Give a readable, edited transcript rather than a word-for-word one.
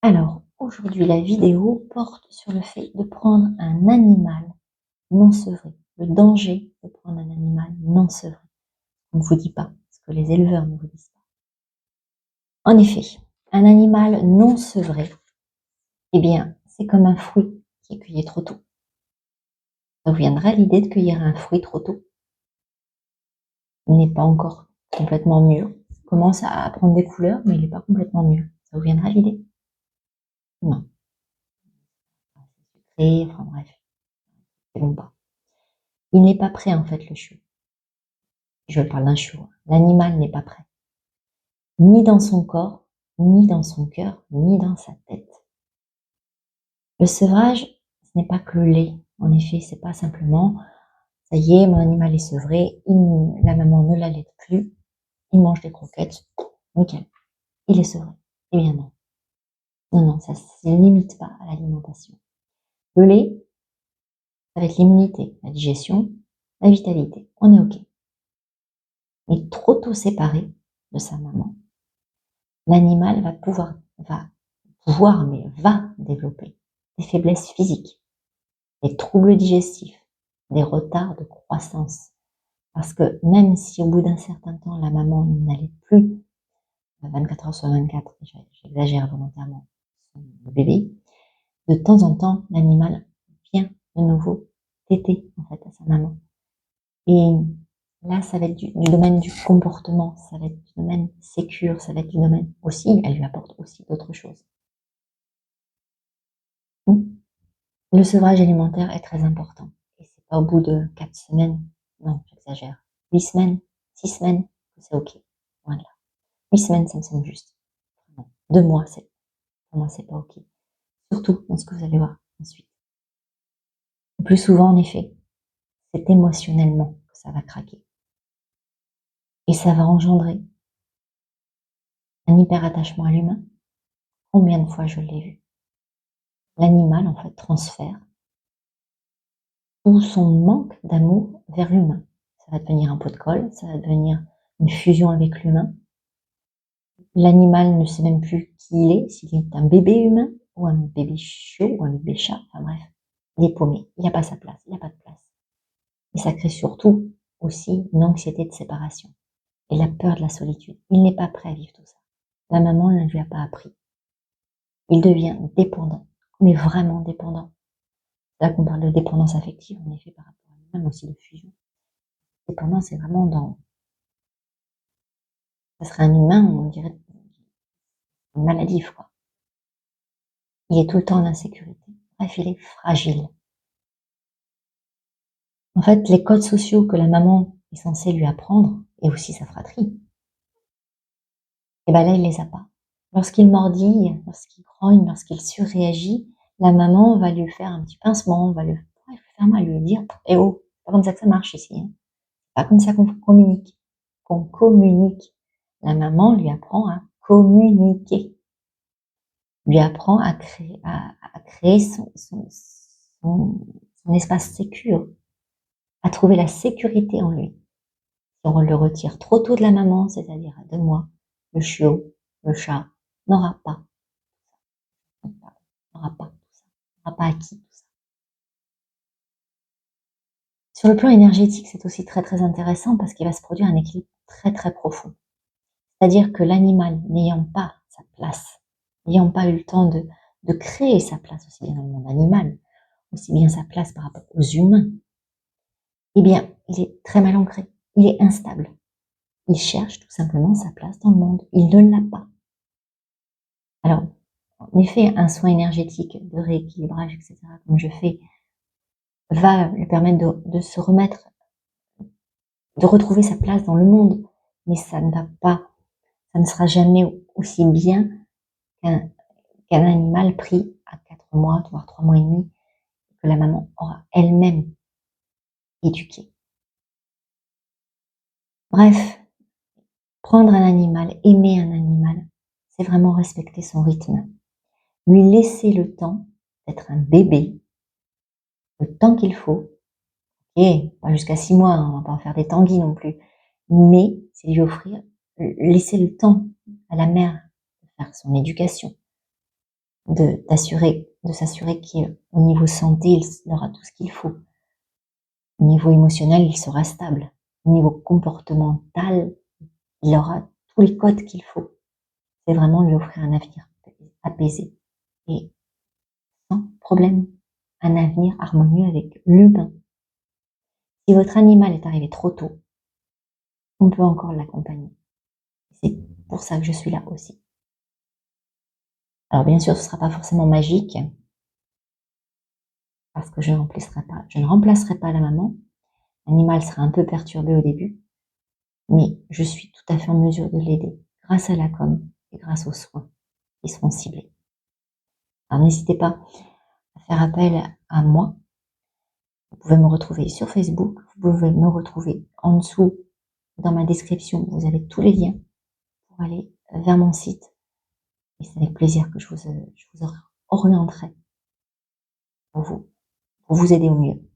Alors, aujourd'hui, la vidéo porte sur le fait de prendre un animal non sevré, le danger de prendre un animal non sevré. On ne vous dit pas, ce que les éleveurs ne vous disent pas. En effet, un animal non sevré, eh bien, c'est comme un fruit qui est cueilli trop tôt. Ça vous viendra l'idée de cueillir un fruit trop tôt? Il n'est pas encore complètement mûr. Il commence à prendre des couleurs, mais il n'est pas complètement mûr. Ça vous viendra l'idée? Non. C'est sucré, enfin bref, c'est bon pas. Il n'est pas prêt en fait le chiot. Je parle d'un chiot. L'animal n'est pas prêt. Ni dans son corps, ni dans son cœur, ni dans sa tête. Le sevrage, ce n'est pas que le lait. En effet, c'est pas simplement, ça y est, mon animal est sevré, la maman ne l'allaite plus, il mange des croquettes, nickel, il est sevré. Eh bien non. Non, non, ça ne se limite pas à l'alimentation. Le lait, ça va être l'immunité, la digestion, la vitalité. On est OK. Mais trop tôt séparé de sa maman, l'animal va développer des faiblesses physiques, des troubles digestifs, des retards de croissance. Parce que même si au bout d'un certain temps, la maman n'allait plus 24 heures sur 24, j'exagère volontairement, le bébé, de temps en temps, l'animal vient de nouveau téter en fait à sa maman. Et là, ça va être du domaine du comportement, ça va être du domaine sécure, ça va être du domaine aussi, elle lui apporte aussi d'autres choses. Le sevrage alimentaire est très important. Et c'est pas au bout de 4 semaines, non, j'exagère, 8 semaines, 6 semaines, c'est OK. Voilà. 8 semaines, ça me semble juste. Non, 2 mois, pour moi, c'est pas OK. Surtout dans ce que vous allez voir ensuite. Le plus souvent, en effet, c'est émotionnellement que ça va craquer. Et ça va engendrer un hyper-attachement à l'humain. Combien de fois je l'ai vu? L'animal, en fait, transfère tout son manque d'amour vers l'humain. Ça va devenir un pot de colle, ça va devenir une fusion avec l'humain. L'animal ne sait même plus qui il est, s'il est un bébé humain ou un bébé chiot ou un bébé chat, enfin bref, il est paumé, il n'a pas sa place, il n'a pas de place. Et ça crée surtout aussi une anxiété de séparation et la peur de la solitude. Il n'est pas prêt à vivre tout ça. La maman ne lui a pas appris. Il devient dépendant, mais vraiment dépendant. C'est là qu'on parle de dépendance affective, en effet, par rapport à l'humain, mais aussi de fusion. Dépendance, c'est vraiment dans... Ça serait un humain, on dirait une maladie, quoi. Il est tout le temps en insécurité. Bref, il est fragile. En fait, les codes sociaux que la maman est censée lui apprendre, et aussi sa fratrie, et ben là, il les a pas. Lorsqu'il mordille, lorsqu'il grogne, lorsqu'il surréagit, la maman va lui faire un petit pincement, va lui faire mal, lui dire « Eh oh, c'est pas comme ça que ça marche ici, hein. C'est pas comme ça qu'on communique. » Qu'on communique. La maman lui apprend à communiquer. Lui apprend à créer son espace sécure, à trouver la sécurité en lui. Si on le retire trop tôt de la maman, c'est-à-dire à 2 mois, le chiot, le chat, n'aura pas tout ça, n'aura pas acquis tout ça. Sur le plan énergétique, c'est aussi très très intéressant parce qu'il va se produire un équilibre très très profond. C'est-à-dire que l'animal n'ayant pas sa place, n'ayant pas eu le temps de créer sa place aussi bien dans le monde animal, aussi bien sa place par rapport aux humains, eh bien, il est très mal ancré, il est instable. Il cherche tout simplement sa place dans le monde. Il ne l'a pas. Alors, en effet, un soin énergétique de rééquilibrage, etc., comme je fais, va lui permettre de se remettre, de retrouver sa place dans le monde. Mais ça ne sera jamais aussi bien qu'un animal pris à 4 mois, voire 3 mois et demi, que la maman aura elle-même éduqué. Bref, prendre un animal, aimer un animal, c'est vraiment respecter son rythme. Lui laisser le temps d'être un bébé, le temps qu'il faut, et pas jusqu'à 6 mois, hein, on va pas en faire des tanguis non plus, mais c'est lui offrir, laisser le temps à la mère de faire son éducation, de s'assurer qu'au niveau santé, il aura tout ce qu'il faut. Au niveau émotionnel, il sera stable. Au niveau comportemental, il aura tous les codes qu'il faut. C'est vraiment lui offrir un avenir apaisé et sans problème, un avenir harmonieux avec l'humain. Si votre animal est arrivé trop tôt, on peut encore l'accompagner. C'est pour ça que je suis là aussi. Alors bien sûr, ce ne sera pas forcément magique, parce que je ne remplacerai pas la maman. L'animal sera un peu perturbé au début, mais je suis tout à fait en mesure de l'aider grâce à la com et grâce aux soins qui seront ciblés. Alors n'hésitez pas à faire appel à moi. Vous pouvez me retrouver sur Facebook, vous pouvez me retrouver en dessous dans ma description, vous avez tous les liens pour aller vers mon site. Et c'est avec plaisir que je vous orienterai pour vous aider au mieux.